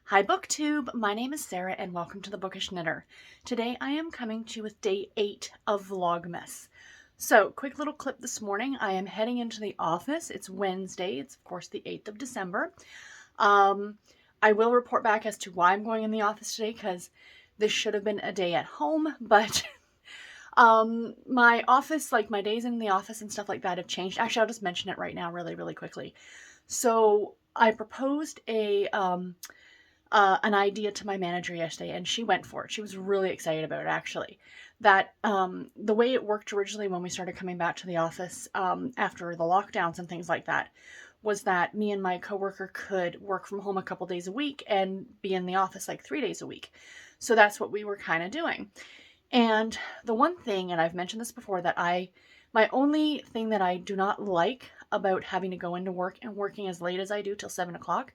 Hi BookTube, my name is Sarah and welcome to the Bookish Knitter. Today I am coming to you with day 8 of Vlogmas. So, quick little clip this morning. I am heading into the office. It's Wednesday. It's of course the 8th of December. I will report back as to why I'm going in the office today because this should have been a day at home, but my office, like my days in the office and stuff like that have changed. Actually, I'll just mention it right now really quickly. So, I proposed an idea to my manager yesterday and she went for it. She was really excited about it actually. That the way it worked originally when we started coming back to the office after the lockdowns and things like that was that me and my coworker could work from home a couple days a week and be in the office like 3 days a week. So that's what we were kind of doing. And the one thing, and I've mentioned this before, that my only thing that I do not like about having to go into work and working as late as I do till 7 o'clock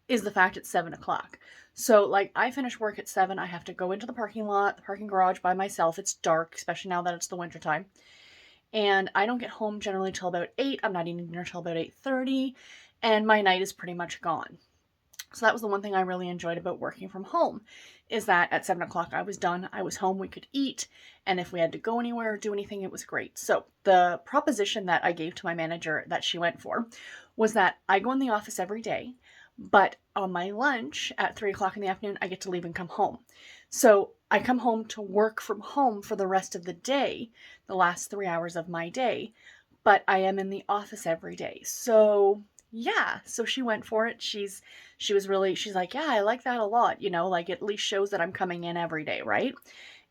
is the fact it's 7 o'clock. So, like, I finish work at 7. I have to go into the parking lot, the parking garage by myself. It's dark, especially now that it's the winter time. And I don't get home generally till about 8. I'm not eating dinner till about 8:30. And my night is pretty much gone. So that was the one thing I really enjoyed about working from home, is that at 7 o'clock I was done, I was home, we could eat, and if we had to go anywhere or do anything, it was great. So the proposition that I gave to my manager that she went for was that I go in the office every day, but on my lunch at 3 o'clock in the afternoon, I get to leave and come home. So I come home to work from home for the rest of the day, the last 3 hours of my day, but I am in the office every day. So yeah, so she went for it. She's like, yeah, I like that a lot, like it at least shows that I'm coming in every day, right?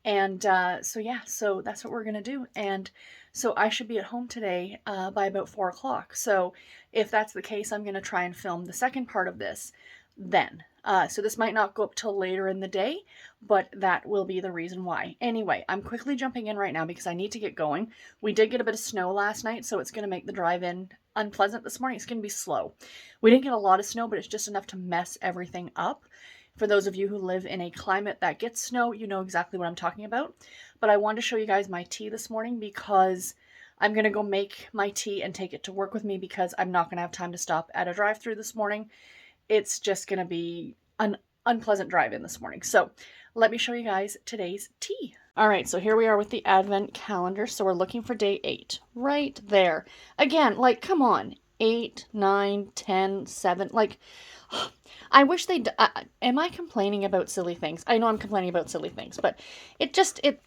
And so yeah, so that's what we're gonna do. And so I should be at home today by about 4 o'clock. So if that's the case, I'm gonna try and film the second part of this then. So this might not go up till later in the day, but that will be the reason why. Anyway, I'm quickly jumping in right now because I need to get going. We did get a bit of snow last night, so it's going to make the drive-in unpleasant this morning. It's going to be slow. We didn't get a lot of snow, but it's just enough to mess everything up. For those of you who live in a climate that gets snow, you know exactly what I'm talking about. But I wanted to show you guys my tea this morning because I'm going to go make my tea and take it to work with me because I'm not going to have time to stop at a drive-thru this morning. It's just going to be an unpleasant drive-in this morning. So let me show you guys today's tea. All right, so here we are with the advent calendar. So we're looking for day 8 right there. Again, like, come on. 8, 9, 10, 7, like, I wish am I complaining about silly things? I know I'm complaining about silly things, but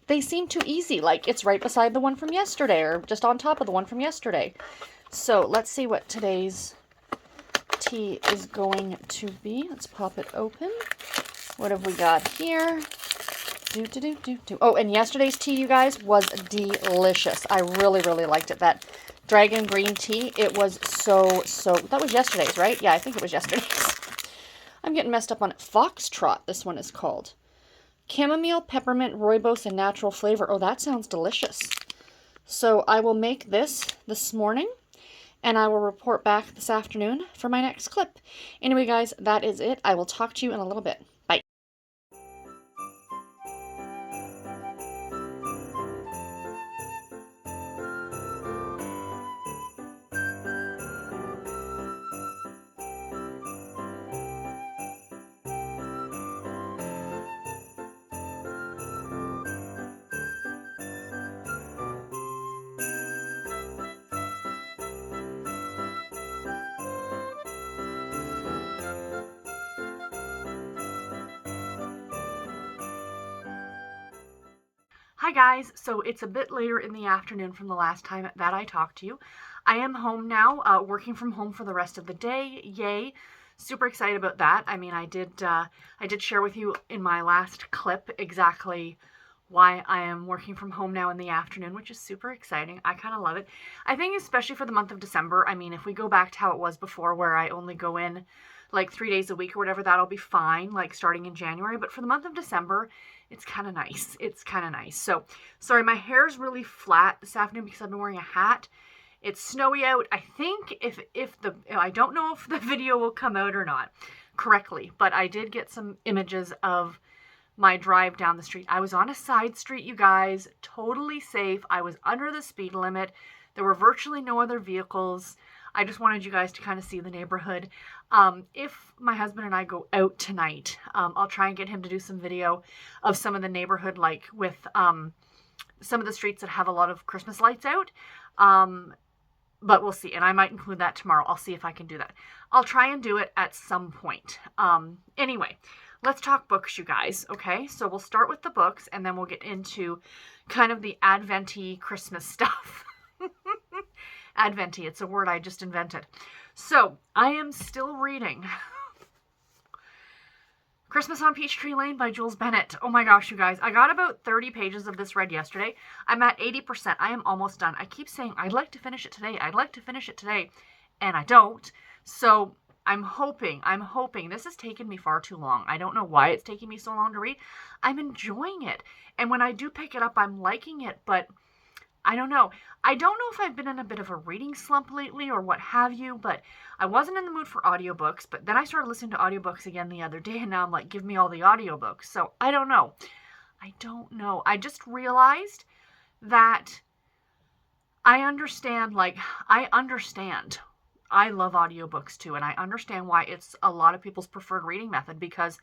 they seem too easy. Like, it's right beside the one from yesterday or just on top of the one from yesterday. So let's see what today's tea is going to be. Let's pop it open. What have we got here? Oh, and yesterday's tea, you guys, was delicious. I really liked it. That dragon green tea, it was so, that was yesterday's, right? Yeah, I think it was yesterday's. I'm getting messed up on it. Foxtrot, this one is called. Chamomile, peppermint, rooibos, and natural flavor. Oh, that sounds delicious. So I will make this morning, and I will report back this afternoon for my next clip. Anyway, guys, that is it. I will talk to you in a little bit. Bye. Hi guys, so it's a bit later in the afternoon from the last time that I talked to you. I am home now, working from home for the rest of the day. Yay. Super excited about that. I mean, I did share with you in my last clip exactly why I am working from home now in the afternoon, which is super exciting. I kind of love it. I think especially for the month of December, I mean, if we go back to how it was before where I only go in like 3 days a week or whatever, that'll be fine, like starting in January. But for the month of December, it's kind of nice. It's kind of nice. So, sorry, my hair's really flat this afternoon because I've been wearing a hat. It's snowy out. I think I don't know if the video will come out or not correctly, but I did get some images of my drive down the street. I was on a side street, you guys, totally safe. I was under the speed limit. There were virtually no other vehicles. I just wanted you guys to kind of see the neighborhood. If my husband and I go out tonight, I'll try and get him to do some video of some of the neighborhood, like with some of the streets that have a lot of Christmas lights out. But we'll see. And I might include that tomorrow. I'll see if I can do that. I'll try and do it at some point. Anyway, let's talk books, you guys. Okay, so we'll start with the books, and then we'll get into kind of the Advent-y Christmas stuff. Advent-y, it's a word I just invented. So, I am still reading Christmas on Peachtree Lane by Jules Bennett. Oh my gosh, you guys. I got about 30 pages of this read yesterday. I'm at 80%. I am almost done. I keep saying, I'd like to finish it today. I'd like to finish it today. And I don't. So, I'm hoping. This has taken me far too long. I don't know why it's taking me so long to read. I'm enjoying it. And when I do pick it up, I'm liking it. But I don't know. I don't know if I've been in a bit of a reading slump lately or what have you, but I wasn't in the mood for audiobooks, but then I started listening to audiobooks again the other day, and now I'm like, give me all the audiobooks. So I don't know. I just realized that I understand. I love audiobooks too, and I understand why it's a lot of people's preferred reading method, because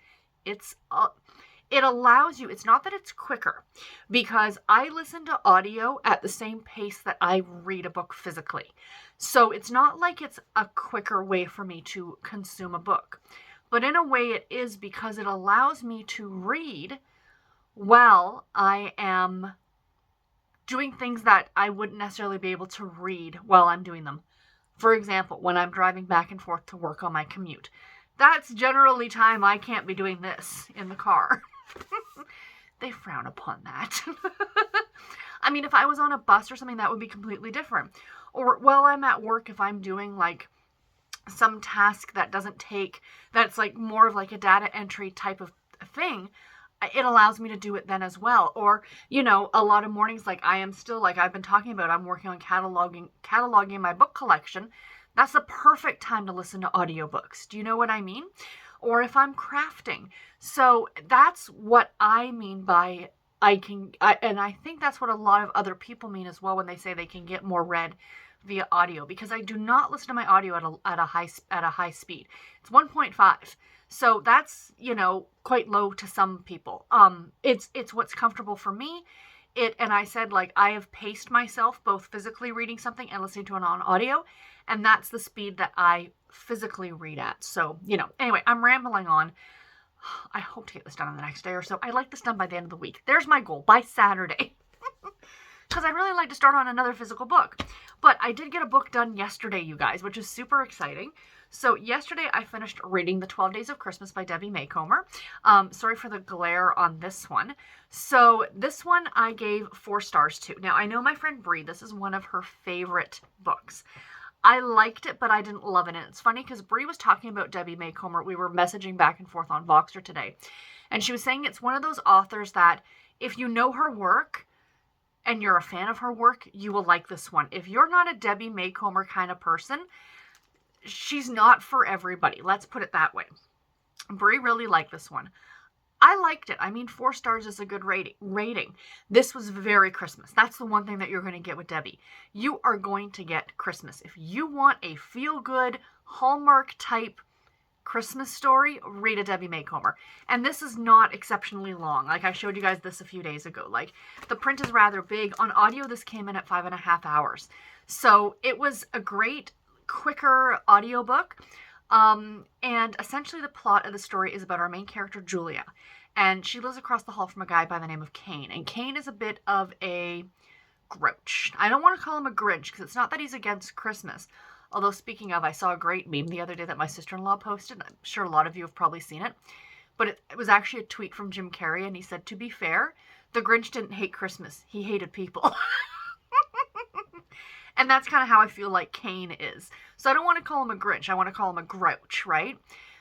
it allows you, it's not that it's quicker, because I listen to audio at the same pace that I read a book physically. So it's not like it's a quicker way for me to consume a book. But in a way it is, because it allows me to read while I am doing things that I wouldn't necessarily be able to read while I'm doing them. For example, when I'm driving back and forth to work on my commute. That's generally time I can't be doing this in the car. They frown upon that. I mean, if I was on a bus or something, that would be completely different. Or while I'm at work, if I'm doing like some task that that's like more of like a data entry type of thing, it allows me to do it then as well. Or, a lot of mornings, like I am still, like I've been talking about, I'm working on cataloging my book collection. That's the perfect time to listen to audiobooks. Do you know what I mean? Or if I'm crafting. So that's what I mean by and I think that's what a lot of other people mean as well when they say they can get more read via audio, because I do not listen to my audio at a high speed. It's 1.5. So that's, quite low to some people. It's what's comfortable for me. And I said, like, I have paced myself both physically reading something and listening to it on audio, and that's the speed that I physically read at. So, anyway, I'm rambling on. I hope to get this done in the next day or so. I'd like this done by the end of the week. There's my goal, by Saturday. Because I really like to start on another physical book. But I did get a book done yesterday, you guys, which is super exciting. So yesterday I finished reading The 12 Days of Christmas by Debbie Maycomer. Sorry for the glare on this one. So this one I gave 4 stars to. Now, I know my friend Bree, this is one of her favorite books. I liked it, but I didn't love it. And it's funny because Bree was talking about Debbie Maycomer. We were messaging back and forth on Voxer today. And she was saying it's one of those authors that if you know her work and you're a fan of her work, you will like this one. If you're not a Debbie Maycomer kind of person, she's not for everybody. Let's put it that way. Bree really liked this one. I liked it. I mean, 4 stars is a good rating. This was very Christmas. That's the one thing that you're going to get with Debbie. You are going to get Christmas. If you want a feel-good, Hallmark type Christmas story, read a Debbie Maycomer. And this is not exceptionally long. Like I showed you guys this a few days ago. Like the print is rather big. On audio, this came in at 5.5 hours. So it was a great, quicker audiobook. And essentially the plot of the story is about our main character, Julia. And she lives across the hall from a guy by the name of Kane. And Kane is a bit of a grouch. I don't want to call him a Grinch because it's not that he's against Christmas. Although speaking of, I saw a great meme the other day that my sister-in-law posted. I'm sure a lot of you have probably seen it. But it was actually a tweet from Jim Carrey, and he said, to be fair, the Grinch didn't hate Christmas. He hated people. And that's kind of how I feel like Kane is. So I don't want to call him a Grinch. I want to call him a grouch, right?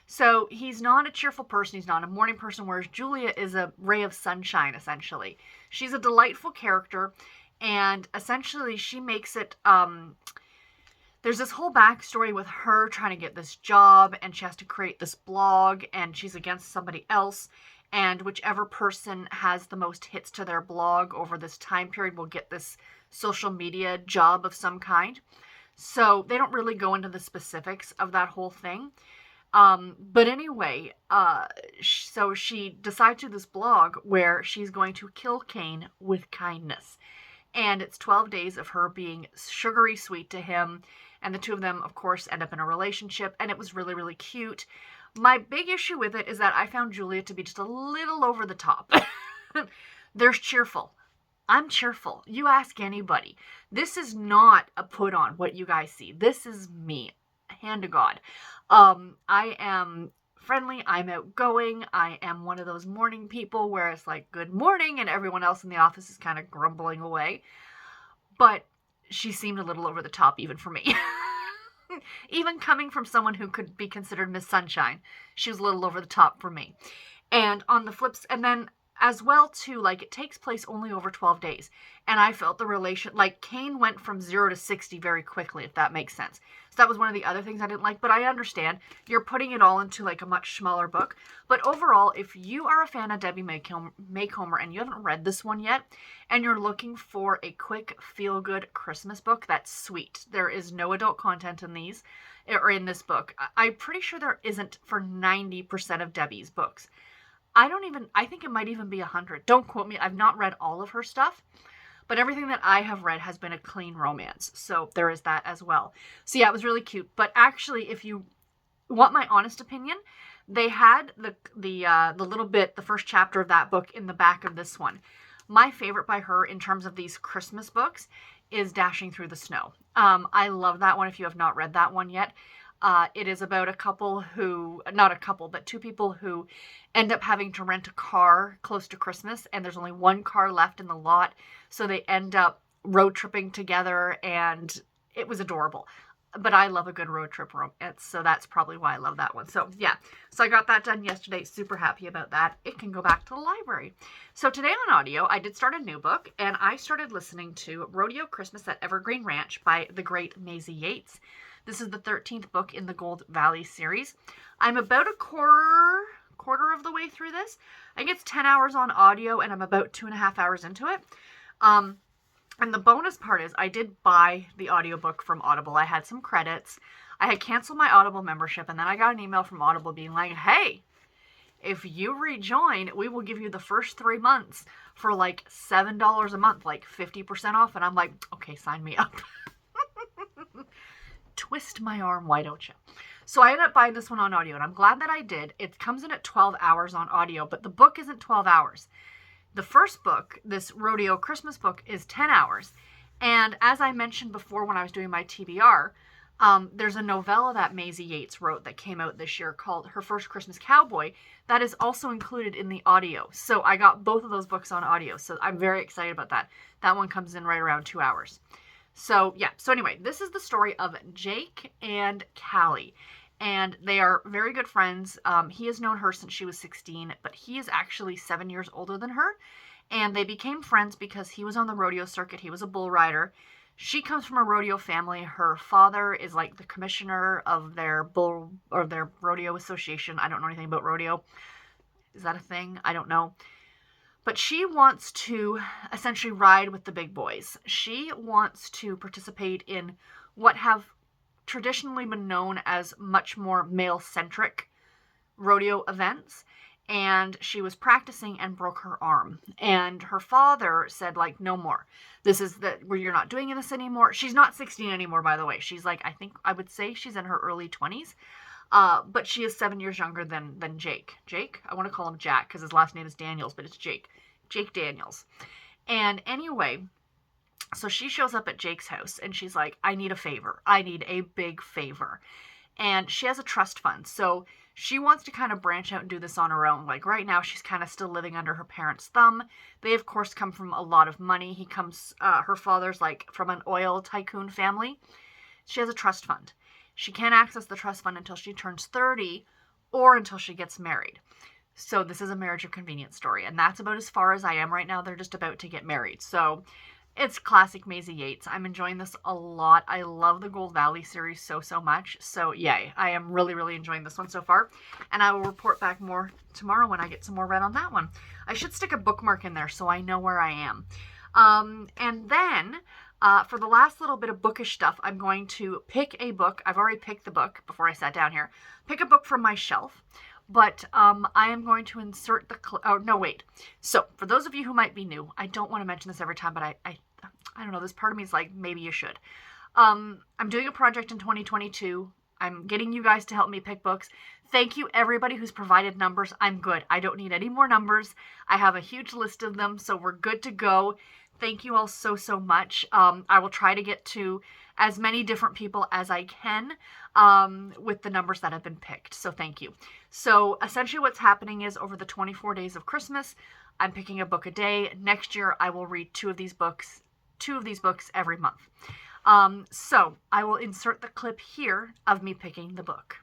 So he's not a cheerful person. He's not a morning person, whereas Julia is a ray of sunshine, essentially. She's a delightful character, and essentially she makes it... there's this whole backstory with her trying to get this job, and she has to create this blog, and she's against somebody else, and whichever person has the most hits to their blog over this time period will get this social media job of some kind. So they don't really go into the specifics of that whole thing. But anyway, so she decides to do this blog where she's going to kill Cain with kindness. And it's 12 days of her being sugary sweet to him. And the two of them, of course, end up in a relationship. And it was really, really cute. My big issue with it is that I found Julia to be just a little over the top. There's cheerful. I'm cheerful. You ask anybody. This is not a put on what you guys see. This is me. Hand to God. I am friendly. I'm outgoing. I am one of those morning people where it's like, good morning, and everyone else in the office is kind of grumbling away. But she seemed a little over the top even for me. Even coming from someone who could be considered Miss Sunshine, she was a little over the top for me. And on the flips, and then as well too, like, it takes place only over 12 days. And I felt the relation, like, Cain went from 0 to 60 very quickly, if that makes sense. So that was one of the other things I didn't like, but I understand. You're putting it all into, like, a much smaller book. But overall, if you are a fan of Debbie Macomber and you haven't read this one yet, and you're looking for a quick, feel-good Christmas book that's sweet, there is no adult content in these, or in this book. I'm pretty sure there isn't for 90% of Debbie's books. I think it might even be 100. Don't quote me. I've not read all of her stuff, but everything that I have read has been a clean romance. So there is that as well. So yeah, it was really cute. But actually, if you want my honest opinion, they had the little bit, the first chapter of that book in the back of this one. My favorite by her in terms of these Christmas books is Dashing Through the Snow. I love that one if you have not read that one yet. It is about a couple who, not a couple, but two people who end up having to rent a car close to Christmas, and there's only one car left in the lot, so they end up road tripping together, and it was adorable. But I love a good road trip romance, so that's probably why I love that one. So yeah, so I got that done yesterday. Super happy about that. It can go back to the library. So today on audio, I did start a new book, and I started listening to Rodeo Christmas at Evergreen Ranch by the great Maisie Yates. This is the 13th book in the Gold Valley series. I'm about a quarter of the way through this. I think it's 10 hours on audio, and I'm about 2.5 hours into it. And the bonus part is I did buy the audiobook from Audible. I had some credits. I had canceled my Audible membership, and then I got an email from Audible being like, hey, if you rejoin, we will give you the first 3 months for like $7 a month, like 50% off. And I'm like, okay, sign me up. Twist my arm, why don't you? So I ended up buying this one on audio, and I'm glad that I did. It comes in at 12 hours on audio, but the book isn't 12 hours. The first book, this Rodeo Christmas book, is 10 hours. And as I mentioned before when I was doing my TBR, there's a novella that Maisie Yates wrote that came out this year called Her First Christmas Cowboy that is also included in the audio. So I got both of those books on audio, so I'm very excited about that. That one comes in right around 2 hours. So yeah, so anyway, this is the story of Jake and Callie, and they are very good friends. He has known her since she was 16, but he is actually 7 years older than her, and they became friends because he was on the rodeo circuit. He was a bull rider. She comes from a rodeo family. Her father is like the commissioner of their rodeo association. I don't know anything about rodeo. Is that a thing? I don't know. But she wants to essentially ride with the big boys. She wants to participate in what have traditionally been known as much more male-centric rodeo events. And she was practicing and broke her arm. And her father said, like, no more. This is where you're not doing this anymore. She's not 16 anymore, by the way. She's like, I would say she's in her early 20s. But she is 7 years younger than Jake. Jake? I want to call him Jack because his last name is Daniels, but it's Jake. Jake Daniels. And anyway, so she shows up at Jake's house and she's like, I need a favor. I need a big favor. And she has a trust fund. So she wants to kind of branch out and do this on her own. Like right now, she's kind of still living under her parents' thumb. They, of course, come from a lot of money. Her father's like from an oil tycoon family. She has a trust fund. She can't access the trust fund until she turns 30 or until she gets married. So this is a marriage of convenience story. And that's about as far as I am right now. They're just about to get married. So it's classic Maisie Yates. I'm enjoying this a lot. I love the Gold Valley series so much. So yay. I am really, really enjoying this one so far. And I will report back more tomorrow when I get some more read on that one. I should stick a bookmark in there so I know where I am. And then For the last little bit of bookish stuff, I'm going to pick a book. I've already picked the book before I sat down here. Pick a book from my shelf. But I am going to insert the... Oh, no, wait. So, for those of you who might be new, I don't want to mention this every time, but I don't know, this part of me is like, maybe you should. I'm doing a project in 2022. I'm getting you guys to help me pick books. Thank you, everybody who's provided numbers. I'm good. I don't need any more numbers. I have a huge list of them, so we're good to go. Thank you all so, so much. I will try to get to as many different people as I can with the numbers that have been picked. So thank you. So essentially what's happening is over the 24 days of Christmas, I'm picking a book a day. Next year, I will read two of these books every month. So I will insert the clip here of me picking the book.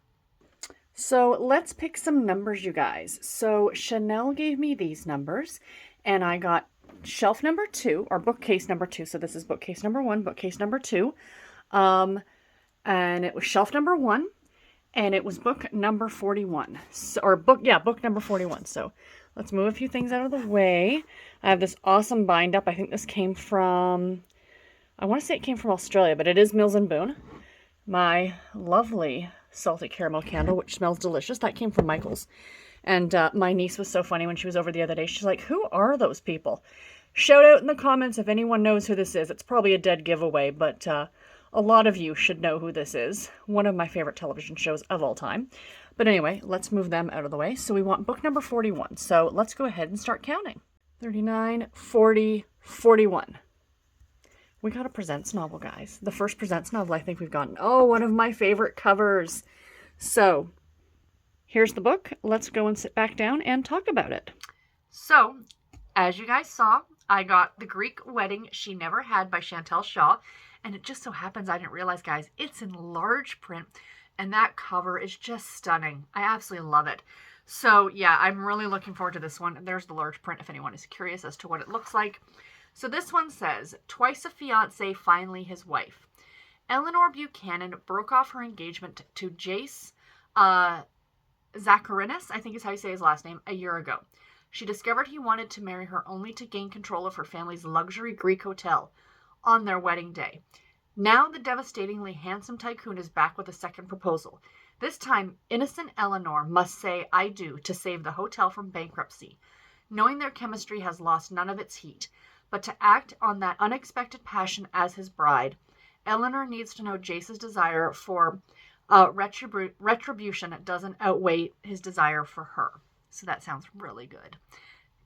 So let's pick some numbers, you guys. So Chanel gave me these numbers, and I got shelf number 2, or bookcase number 2. So this is bookcase number 1, bookcase number 2. And it was shelf number 1, and it was book number 41. So, book number 41. So let's move a few things out of the way. I have this awesome bind up. I think this came from, I want to say it came from Australia, but it is Mills & Boon. My lovely salted caramel candle, which smells delicious. That came from Michael's. And my niece was so funny when she was over the other day. She's like, who are those people? Shout out in the comments if anyone knows who this is. It's probably a dead giveaway, but a lot of you should know who this is. One of my favorite television shows of all time. But anyway, let's move them out of the way. So we want book number 41. So let's go ahead and start counting. 39, 40, 41. We got a Presents novel, guys. The first Presents novel I think we've gotten. Oh, one of my favorite covers. So, here's the book. Let's go and sit back down and talk about it. So, as you guys saw, I got The Greek Wedding She Never Had by Chantel Shaw. And it just so happens, I didn't realize, guys, it's in large print. And that cover is just stunning. I absolutely love it. So, yeah, I'm really looking forward to this one. There's the large print if anyone is curious as to what it looks like. So this one says, twice a fiancé, finally his wife. Eleanor Buchanan broke off her engagement to Jace Zacharinas, I think is how you say his last name, a year ago. She discovered he wanted to marry her only to gain control of her family's luxury Greek hotel on their wedding day. Now the devastatingly handsome tycoon is back with a second proposal. This time, innocent Eleanor must say I do to save the hotel from bankruptcy. Knowing their chemistry has lost none of its heat, but to act on that unexpected passion as his bride, Eleanor needs to know Jace's desire for retribution doesn't outweigh his desire for her. So that sounds really good.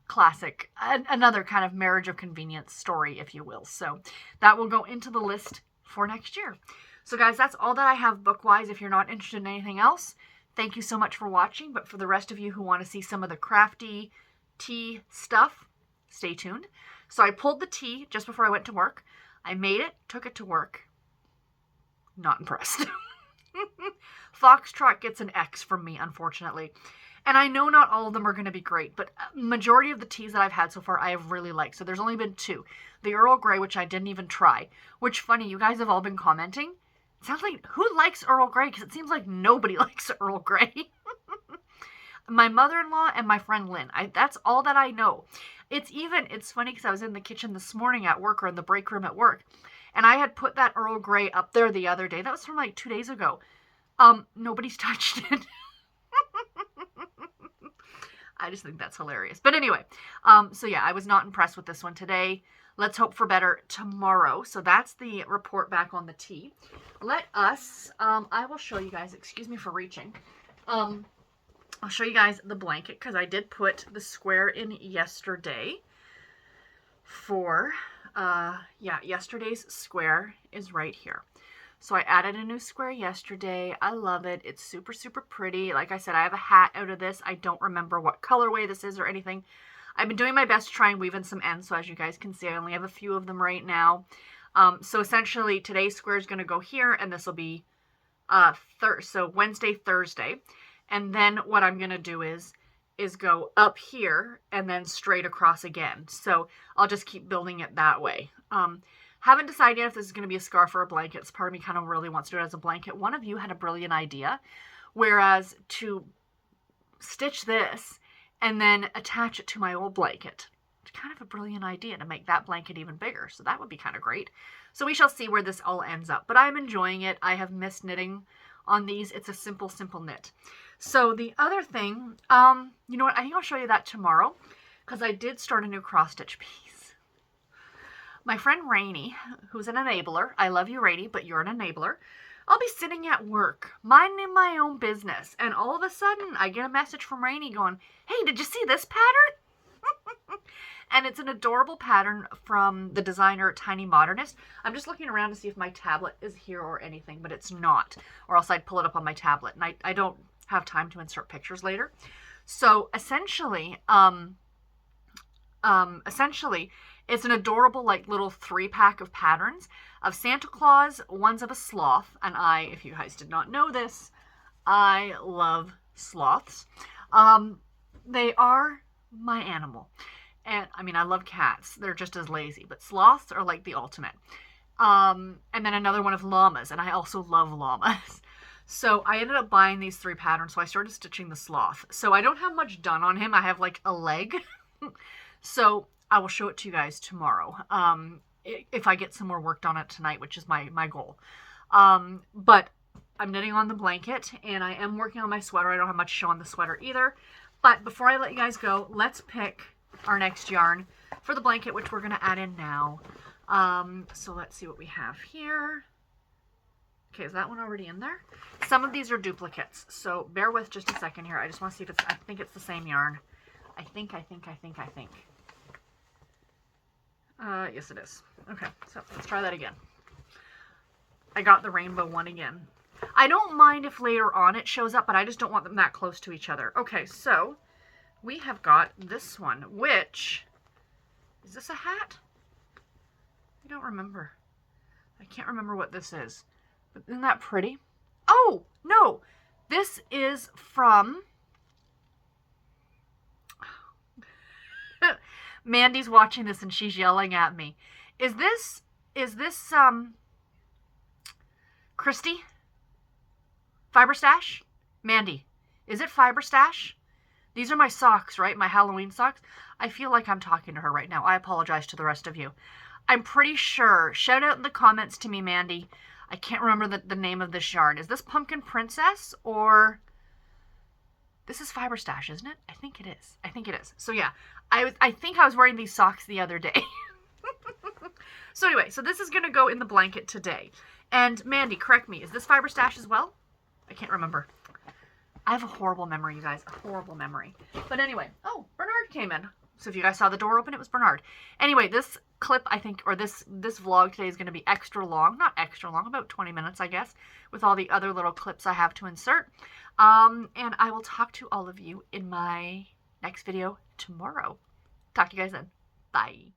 Classic. Another kind of marriage of convenience story, if you will. So that will go into the list for next year. So guys, that's all that I have book-wise. If you're not interested in anything else, thank you so much for watching. But for the rest of you who want to see some of the crafty tea stuff, stay tuned. So I pulled the tea just before I went to work. I made it, took it to work. Not impressed. Foxtrot gets an X from me, unfortunately. And I know not all of them are going to be great, but majority of the teas that I've had so far I have really liked. So there's only been 2. The Earl Grey, which I didn't even try. Which, funny, you guys have all been commenting. It sounds like, who likes Earl Grey? Because it seems like nobody likes Earl Grey. My mother-in-law and my friend Lynn. That's all that I know. It's funny because I was in the kitchen this morning at work, or in the break room at work, and I had put that Earl Grey up there the other day. That was from like 2 days ago. Nobody's touched it. I just think that's hilarious. But anyway, so yeah, I was not impressed with this one today. Let's hope for better tomorrow. So that's the report back on the tea. Let us, I will show you guys, excuse me for reaching. I'll show you guys the blanket because I did put the square in yesterday for, yesterday's square is right here. So I added a new square yesterday. I love it. It's super, super pretty. Like I said, I have a hat out of this. I don't remember what colorway this is or anything. I've been doing my best to try and weave in some ends. So as you guys can see, I only have a few of them right now. So essentially today's square is going to go here, and this will be Wednesday, Thursday. And then what I'm going to do is go up here and then straight across again. So I'll just keep building it that way. Haven't decided yet if this is going to be a scarf or a blanket. Part of me kind of really wants to do it as a blanket. One of you had a brilliant idea, whereas to stitch this and then attach it to my old blanket. It's kind of a brilliant idea to make that blanket even bigger. So that would be kind of great. So we shall see where this all ends up. But I'm enjoying it. I have missed knitting on these. It's a simple, simple knit. So the other thing, you know what? I think I'll show you that tomorrow because I did start a new cross stitch piece. My friend Rainey, who's an enabler, I love you, Rainey, but you're an enabler. I'll be sitting at work, minding my own business, and all of a sudden I get a message from Rainey going, hey, did you see this pattern? And it's an adorable pattern from the designer Tiny Modernist. I'm just looking around to see if my tablet is here or anything, but it's not, or else I'd pull it up on my tablet, and I don't have time to insert pictures later. So essentially, it's an adorable like little 3-pack of patterns of Santa Claus, one's of a sloth, and I, if you guys did not know this, I love sloths. They are my animal. And I mean, I love cats. They're just as lazy, but sloths are like the ultimate. And then another one of llamas, and I also love llamas. So I ended up buying these 3 patterns, so I started stitching the sloth. So I don't have much done on him. I have like a leg. So I will show it to you guys tomorrow. If I get some more work done on it tonight, which is my goal. But I'm knitting on the blanket, and I am working on my sweater. I don't have much to show on the sweater either. But before I let you guys go, let's pick our next yarn for the blanket, which we're going to add in now. So let's see what we have here. Okay, is that one already in there? Some of these are duplicates, so bear with just a second here. I just want to see if it's, I think it's the same yarn. I think. Yes, it is. Okay, so let's try that again. I got the rainbow one again. I don't mind if later on it shows up, but I just don't want them that close to each other. Okay, so we have got this one, which, is this a hat? I don't remember. I can't remember what this is. But isn't that pretty? Oh, no. This is from... Mandy's watching this and she's yelling at me. Is this Christy? Fiber Stash? Mandy, is it Fiber Stash? These are my socks, right? My Halloween socks. I feel like I'm talking to her right now. I apologize to the rest of you. I'm pretty sure. Shout out in the comments to me, Mandy. I can't remember the name of this yarn. Is this Pumpkin Princess or... This is Fiber Stash, isn't it? I think it is. I think it is. So yeah, I think I was wearing these socks the other day. So anyway, so this is going to go in the blanket today. And Mandy, correct me. Is this Fiber Stash as well? I can't remember. I have a horrible memory, you guys. A horrible memory. But anyway, oh, Bernard came in. So if you guys saw the door open, it was Bernard. Anyway, this clip, I think, or this vlog today is going to be extra long. Not extra long, about 20 minutes, I guess, with all the other little clips I have to insert. And I will talk to all of you in my next video tomorrow. Talk to you guys then. Bye.